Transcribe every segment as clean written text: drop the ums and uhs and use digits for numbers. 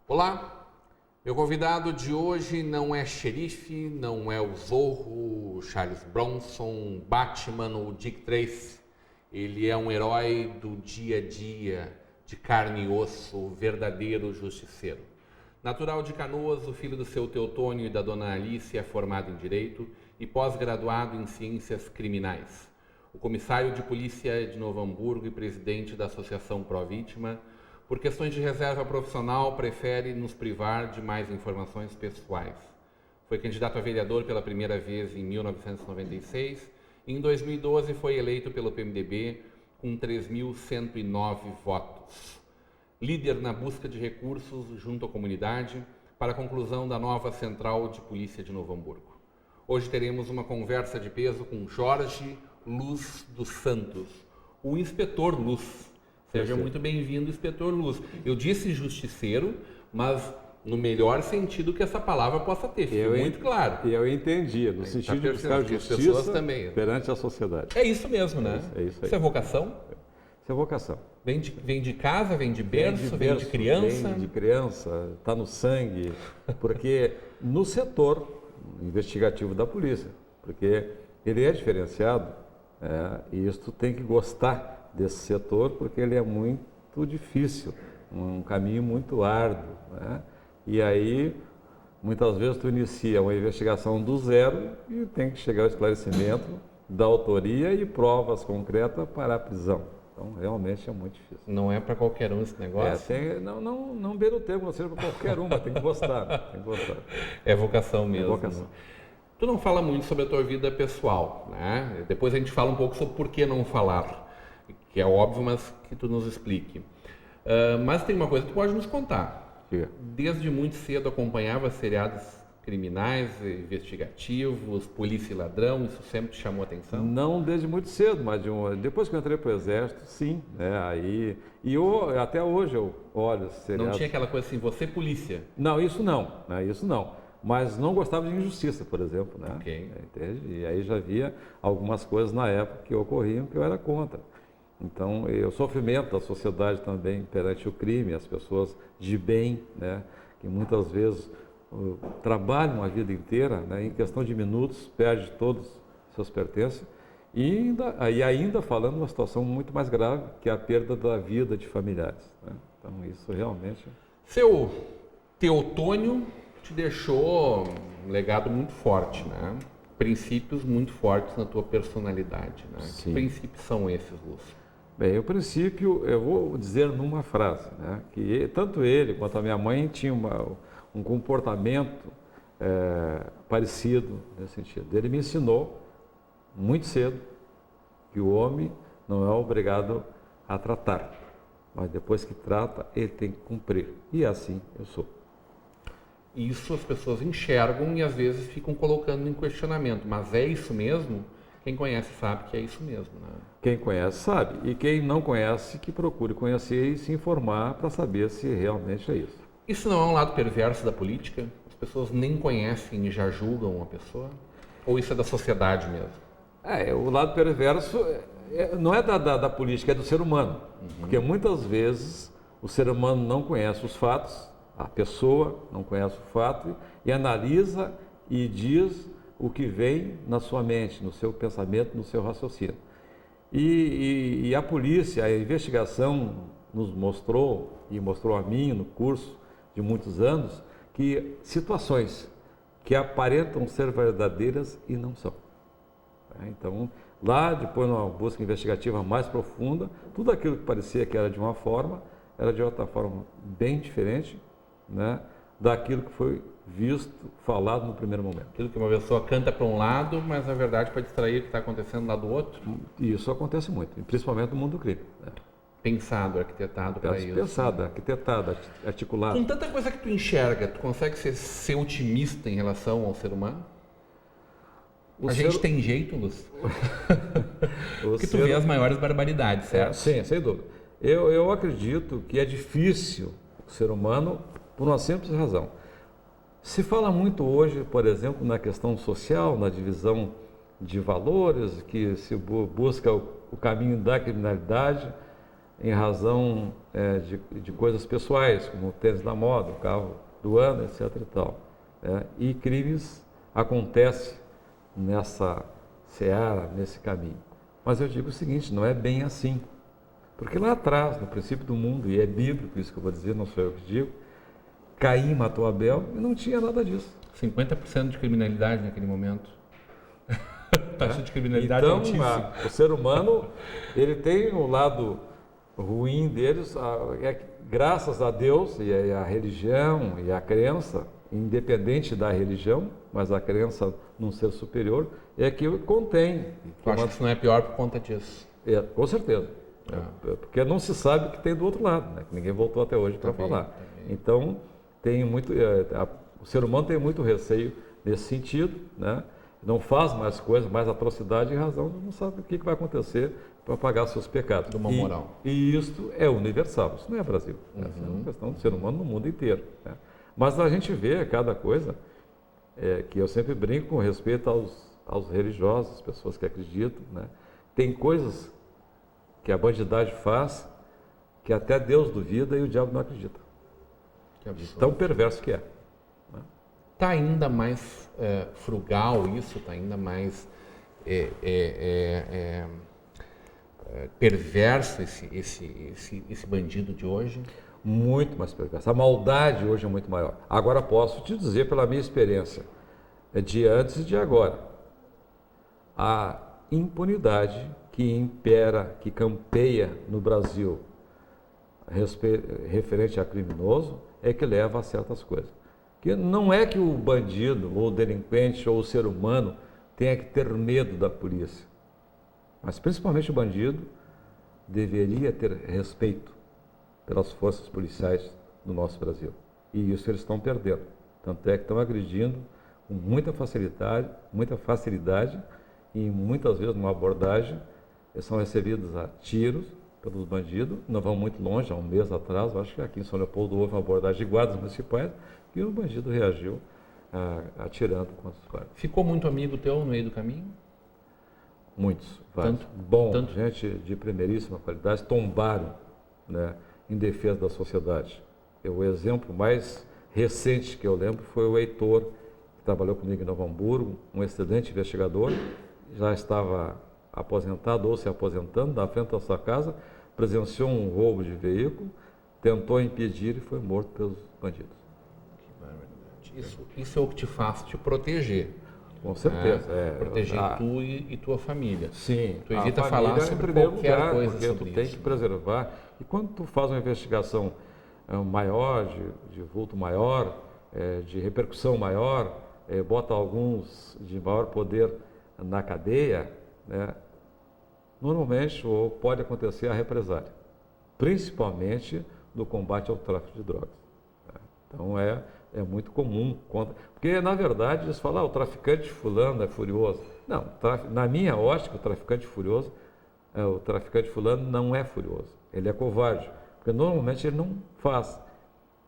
Olá, meu convidado de hoje não é xerife, não é o Zorro, Charles Bronson, Batman ou Dick Tracy. Ele é um herói do dia a dia, de carne e osso, verdadeiro justiceiro. Natural de Canoas, o filho do seu Teotônio e da dona Alice é formado em Direito e pós-graduado em Ciências Criminais. O comissário de polícia de Novo Hamburgo e presidente da Associação Pró Vítima, por questões de reserva profissional, prefere nos privar de mais informações pessoais. Foi candidato a vereador pela primeira vez em 1996 e em 2012 foi eleito pelo PMDB com 3.109 votos. Líder na busca de recursos junto à comunidade para a conclusão da nova Central de Polícia de Novo Hamburgo. Hoje teremos uma conversa de peso com Jorge Luz dos Santos, o Inspetor Luz. Seja muito bem-vindo, Inspetor Luz. Eu disse justiceiro, mas no melhor sentido que essa palavra possa ter, ficou muito claro. E eu entendi, no sentido de buscar justiça também perante a sociedade. É isso mesmo, né? É isso aí. Isso é vocação? Isso é vocação. Vem de casa, vem de berço, vem de criança? Vem de criança, está no sangue, porque no setor investigativo da polícia, porque ele é diferenciado, e isso tu tem que gostar desse setor, porque ele é muito difícil, um caminho muito árduo, né? E aí, muitas vezes tu inicia uma investigação do zero e tem que chegar ao esclarecimento da autoria e provas concretas para a prisão. Então, realmente é muito difícil. Não é para qualquer um esse negócio? Não beira o termo, não seja para qualquer um, mas tem que gostar, tem que gostar. É vocação mesmo. É vocação. Né? Tu não fala muito sobre a tua vida pessoal, né? Depois a gente fala um pouco sobre por que não falar, que é óbvio, mas que tu nos explique. Mas tem uma coisa que tu pode nos contar. Desde muito cedo acompanhava seriados criminais, investigativos, polícia e ladrão, isso sempre te chamou a atenção? Não desde muito cedo, mas depois que eu entrei para o Exército, sim. Até hoje eu olho seriados. Não tinha aquela coisa assim, você polícia? Não, isso não. Mas não gostava de injustiça, por exemplo, né? Okay. Entende? E aí já havia algumas coisas na época que ocorriam que eu era contra. Então, o sofrimento da sociedade também perante o crime, as pessoas de bem, né, que muitas vezes trabalham a vida inteira, né, em questão de minutos, perde todos os seus pertences, e ainda falando de uma situação muito mais grave, que é a perda da vida de familiares, né? Então, isso realmente... Seu Teotônio te deixou um legado muito forte, né? Princípios muito fortes na tua personalidade, né? Que princípios são esses, Lúcio? Bem, o princípio, eu vou dizer numa frase, né, que tanto ele quanto a minha mãe tinham um comportamento parecido nesse sentido. Ele me ensinou muito cedo que o homem não é obrigado a tratar, mas depois que trata, ele tem que cumprir. E assim eu sou. Isso as pessoas enxergam e às vezes ficam colocando em questionamento, mas é isso mesmo? Quem conhece sabe que é isso mesmo, né? Quem conhece sabe, e quem não conhece que procure conhecer e se informar para saber se realmente é isso. Isso não é um lado perverso da política? As pessoas nem conhecem e já julgam uma pessoa? Ou isso é da sociedade mesmo? O lado perverso não é da política, é do ser humano. Porque muitas vezes o ser humano não conhece os fatos, a pessoa não conhece o fato e analisa e diz o que vem na sua mente, no seu pensamento, no seu raciocínio. E a polícia, a investigação nos mostrou, e mostrou a mim no curso de muitos anos, que situações que aparentam ser verdadeiras e não são. Então, lá, depois, numa busca investigativa mais profunda, tudo aquilo que parecia que era de uma forma, era de outra forma bem diferente, né, daquilo que foi visto, falado no primeiro momento. Aquilo que uma pessoa canta para um lado, mas na verdade para distrair o que está acontecendo lá do outro? E isso acontece muito, principalmente no mundo do crime. Né? Pensado, arquitetado para isso. Pensado, arquitetado, articulado. Com tanta coisa que tu enxerga, tu consegue ser otimista em relação ao ser humano? A gente tem jeito, Lúcio? Porque tu vê as maiores barbaridades, certo? Sim, sem dúvida. Eu acredito que é difícil o ser humano por uma simples razão. Se fala muito hoje, por exemplo, na questão social, na divisão de valores, que se busca o caminho da criminalidade em razão de coisas pessoais, como o tênis da moda, o carro do ano, etc. e tal. E crimes acontecem nessa seara, nesse caminho. Mas eu digo o seguinte, não é bem assim. Porque lá atrás, no princípio do mundo, e é bíblico isso que eu vou dizer, não sou eu que digo, Caim matou Abel e não tinha nada disso. 50% de criminalidade naquele momento. Taxa de criminalidade altíssima. O ser humano, ele tem um lado ruim deles, graças a Deus e a religião e a crença, independente da religião, mas a crença num ser superior, é que contém. Tu acha que isso não é pior por conta disso? Com certeza. Porque não se sabe o que tem do outro lado, né? Que ninguém voltou até hoje para falar. Então, tem muito, o ser humano tem muito receio nesse sentido, né? Não faz mais coisas, mais atrocidade em razão de não sabe o que vai acontecer para pagar seus pecados. De uma moral. E isto é universal, isso não é Brasil. Essa é uma questão do ser humano no mundo inteiro. Né? Mas a gente vê cada coisa que eu sempre brinco com respeito aos religiosos, as pessoas que acreditam. Né? Tem coisas que a bandidagem faz que até Deus duvida e o diabo não acredita. Tão perverso que é. Está ainda mais frugal isso, está ainda mais perverso esse bandido de hoje? Muito mais perverso. A maldade hoje é muito maior. Agora posso te dizer pela minha experiência, de antes e de agora, a impunidade que impera, que campeia no Brasil referente a criminoso é que leva a certas coisas. Que não é que o bandido, ou o delinquente, ou o ser humano tenha que ter medo da polícia, mas principalmente o bandido deveria ter respeito pelas forças policiais do nosso Brasil. E isso eles estão perdendo. Tanto é que estão agredindo com muita facilidade e muitas vezes numa abordagem eles são recebidos a tiros pelos bandidos. Não vão muito longe, há um mês atrás, eu acho que aqui em São Leopoldo houve uma abordagem de guardas municipais e o bandido reagiu atirando contra os guardas. Ficou muito amigo teu no meio do caminho? Muitos, vários. Gente de primeiríssima qualidade tombaram, né, em defesa da sociedade. O exemplo mais recente que eu lembro foi o Heitor, que trabalhou comigo em Novo Hamburgo, um excelente investigador, já estava aposentado ou se aposentando, na frente da sua casa, presenciou um roubo de veículo, tentou impedir e foi morto pelos bandidos. Que barbaridade. Isso é o que te faz te proteger. Com certeza. Proteger tu e tua família. Sim. Tu evita falar sobre qualquer coisa porque sobre tu tem isso. que preservar. E quando tu faz uma investigação maior, de vulto maior, de repercussão maior, bota alguns de maior poder na cadeia, né, normalmente pode acontecer a represália, principalmente no combate ao tráfico de drogas. Então é muito comum, porque na verdade eles falam, o traficante fulano é furioso. Não, na minha ótica, o traficante fulano não é furioso, ele é covarde, porque normalmente ele não faz,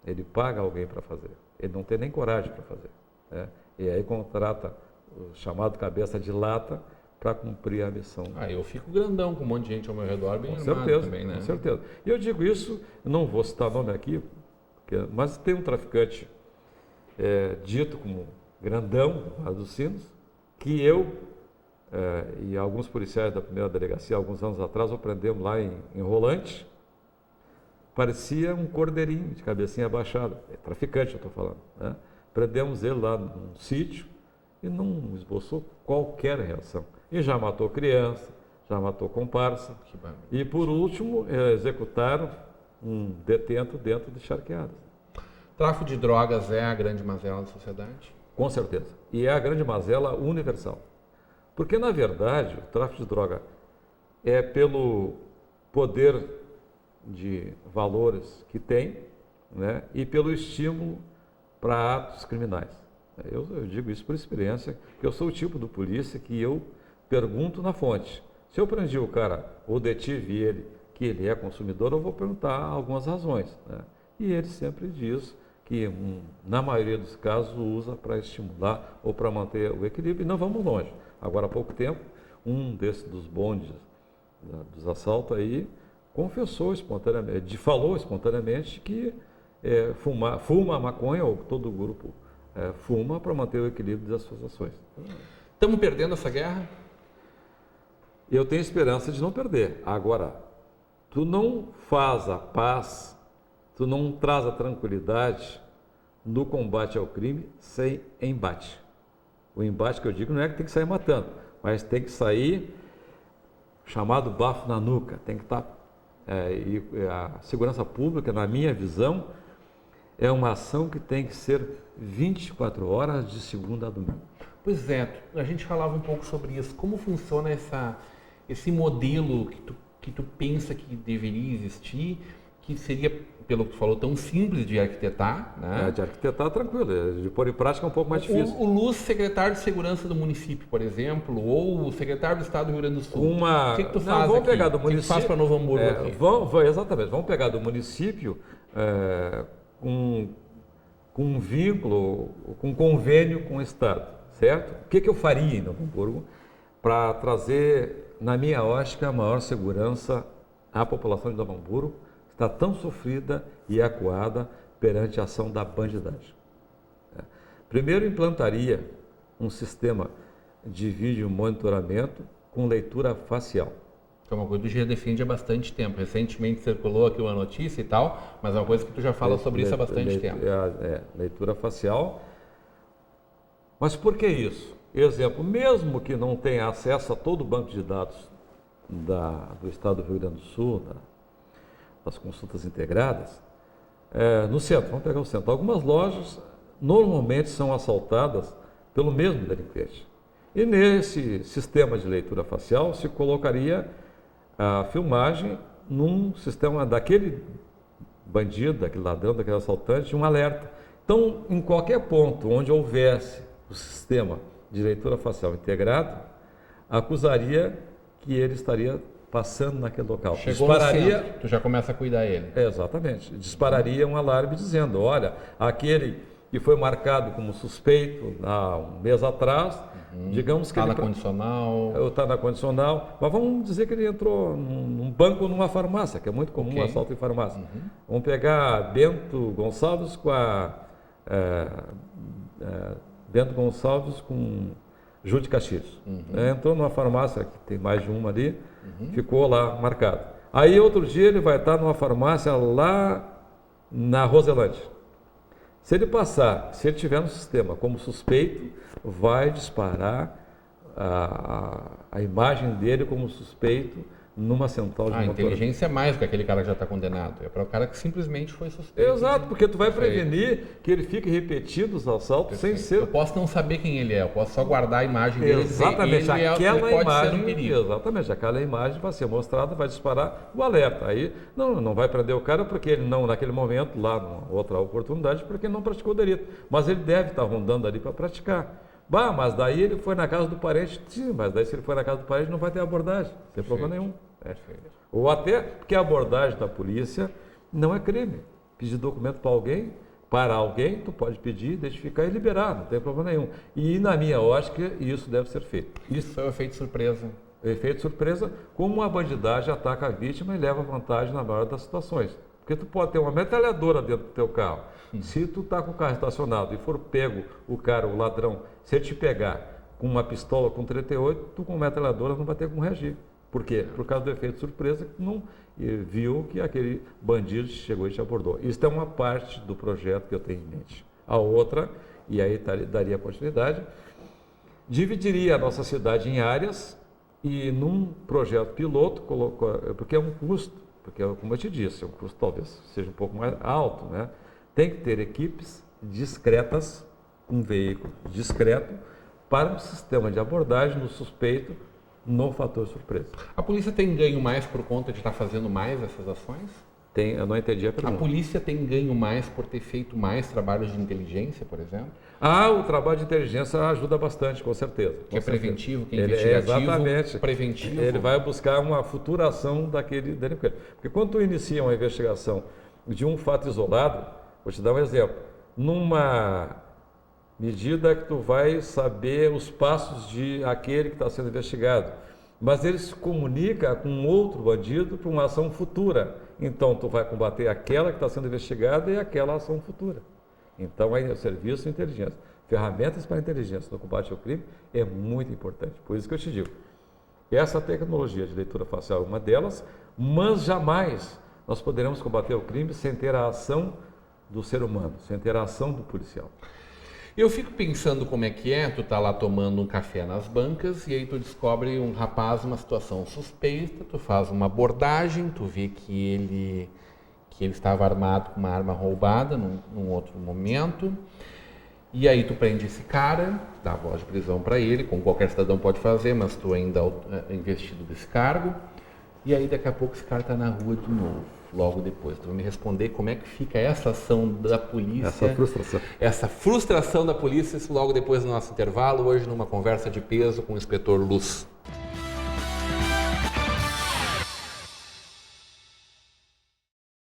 ele paga alguém para fazer, ele não tem nem coragem para fazer. Né? E aí contrata o chamado cabeça de lata para cumprir a missão. Eu fico grandão com um monte de gente ao meu redor, bem armado também, né? Com certeza. E eu digo isso, não vou citar nome aqui, mas tem um traficante dito como grandão lá dos Sinos, que eu e alguns policiais da primeira delegacia, alguns anos atrás, o prendemos lá em Rolante, parecia um cordeirinho de cabecinha abaixada, traficante eu estou falando, né? Prendemos ele lá num sítio e não esboçou qualquer reação. E já matou criança, já matou comparsa. E por último, executaram um detento dentro de charqueadas. Tráfico de drogas é a grande mazela da sociedade? Com certeza. E é a grande mazela universal. Porque, na verdade, o tráfico de droga é pelo poder de valores que tem, né, e pelo estímulo para atos criminais. Eu digo isso por experiência, que eu sou o tipo do polícia que eu pergunto na fonte. Se eu prendi o cara ou detive ele, que ele é consumidor, eu vou perguntar algumas razões, né? E ele sempre diz que, na maioria dos casos, usa para estimular ou para manter o equilíbrio, e não vamos longe. Agora, há pouco tempo, um desses dos bondes dos assaltos aí confessou espontaneamente, falou espontaneamente que fuma maconha, ou todo o grupo fuma, para manter o equilíbrio das suas ações. Estamos perdendo essa guerra? Eu tenho esperança de não perder. Agora, tu não faz a paz, tu não traz a tranquilidade no combate ao crime sem embate. O embate que eu digo não é que tem que sair matando, mas tem que sair chamado bafo na nuca. Tem que estar... e a segurança pública, na minha visão, é uma ação que tem que ser 24 horas de segunda a domingo. Pois é, a gente falava um pouco sobre isso. Como funciona esse modelo que tu pensa que deveria existir, que seria, pelo que tu falou, tão simples de arquitetar, né? De arquitetar, tranquilo. De pôr em prática é um pouco mais difícil. O Luz, secretário de Segurança do município, por exemplo, ou o secretário do Estado do Rio Grande do Sul. O que tu faz vamos aqui? pegar do município. O que tu faz para Novo Hamburgo aqui? Exatamente. Vamos pegar do município com um vínculo, com um convênio com o Estado, certo? O que eu faria em Novo Hamburgo para trazer, na minha ótica, a maior segurança à população de Novo Hamburgo, que está tão sofrida e acuada perante a ação da bandidagem? Primeiro, implantaria um sistema de vídeo monitoramento com leitura facial. Que é uma coisa que tu já defende há bastante tempo. Recentemente circulou aqui uma notícia e tal, mas é uma coisa que tu já fala sobre isso há bastante tempo. Leitura facial. Mas por que isso? Exemplo, mesmo que não tenha acesso a todo o banco de dados do Estado do Rio Grande do Sul, das consultas integradas, no centro, vamos pegar o centro, algumas lojas normalmente são assaltadas pelo mesmo delinquente. E nesse sistema de leitura facial se colocaria a filmagem num sistema daquele bandido, daquele ladrão, daquele assaltante, um alerta. Então, em qualquer ponto onde houvesse o sistema de leitura facial integrado, acusaria que ele estaria passando naquele local. Chegou dispararia, no centro, tu já começa a cuidar ele. Exatamente. Dispararia um alarme dizendo, olha, aquele que foi marcado como suspeito há um mês atrás, digamos que está na condicional. Está na condicional, mas vamos dizer que ele entrou num banco ou numa farmácia, que é muito comum assalto em farmácia. Vamos pegar Bento Gonçalves Bento Gonçalves com Júlio de Castilhos. Entrou numa farmácia, que tem mais de uma ali, ficou lá marcado. Aí outro dia ele vai estar numa farmácia lá na Roselândia. Se ele passar, se ele tiver no sistema como suspeito, vai disparar a imagem dele como suspeito numa central de monitoramento. A inteligência é mais do que aquele cara que já está condenado. É para o cara que simplesmente foi suspeito. Exato, porque tu vai prevenir que ele fique repetindo os assaltos sem ser... Eu posso não saber quem ele é, eu posso só guardar a imagem dele. Exatamente, aquela pode imagem, ser um perigo. Exatamente, aquela imagem vai ser mostrada, vai disparar o alerta. Aí não vai prender o cara porque ele não, naquele momento, lá numa outra oportunidade, porque ele não praticou o delito. Mas ele deve estar rondando ali para praticar. Mas daí ele foi na casa do parente. Sim, mas daí se ele for na casa do parente não vai ter abordagem, não tem problema nenhum. Ou até porque a abordagem da polícia não é crime. Pedir documento para alguém, tu pode pedir, identificar e liberar, não tem problema nenhum. E na minha ótica, isso deve ser feito. Isso é o efeito surpresa. Efeito surpresa, como a bandidagem ataca a vítima e leva vantagem na maioria das situações. Porque tu pode ter uma metralhadora dentro do teu carro. Se tu está com o carro estacionado e for pego o cara, o ladrão, se ele te pegar com uma pistola com 38, tu com metralhadora não vai ter como reagir. Por quê? Por causa do efeito surpresa, que não viu que aquele bandido chegou e te abordou. Isso é uma parte do projeto que eu tenho em mente. A outra, e aí daria continuidade, dividiria a nossa cidade em áreas e num projeto piloto, porque é um custo, porque como eu te disse, é um custo talvez seja um pouco mais alto, né? Tem que ter equipes discretas, um veículo discreto, para um sistema de abordagem no suspeito, no fator surpresa. A polícia tem ganho mais por conta de estar fazendo mais essas ações? Eu não entendi a A pergunta. polícia tem ganho mais por ter feito mais trabalhos de inteligência, por exemplo? O trabalho de inteligência ajuda bastante, com certeza. Que é com certeza. preventivo, que é Ele investigativo, exatamente. preventivo. Ele vai buscar uma futuração daquele delinquente. Porque quando tu inicia uma investigação de um fato isolado, vou te dar um exemplo. Numa medida que tu vai saber os passos de aquele que está sendo investigado, mas ele se comunica com outro bandido para uma ação futura. Então, tu vai combater aquela que está sendo investigada e aquela ação futura. Então, aí, o serviço de inteligência, ferramentas para a inteligência no combate ao crime é muito importante. Por isso que eu te digo, essa tecnologia de leitura facial é uma delas, mas jamais nós poderemos combater o crime sem ter a ação do ser humano, sem ter a ação do policial. Eu fico pensando como é que tu tá lá tomando um café nas bancas e aí tu descobre um rapaz numa situação suspeita, tu faz uma abordagem, tu vê que ele estava armado com uma arma roubada num outro momento, e aí tu prende esse cara, dá a voz de prisão para ele, como qualquer cidadão pode fazer, mas tu ainda é investido desse cargo, e aí daqui a pouco esse cara tá na rua de novo. Logo depois, tu vai me responder como é que fica essa ação da polícia, essa frustração da polícia, isso logo depois do nosso intervalo, hoje numa conversa de peso com o inspetor Luz.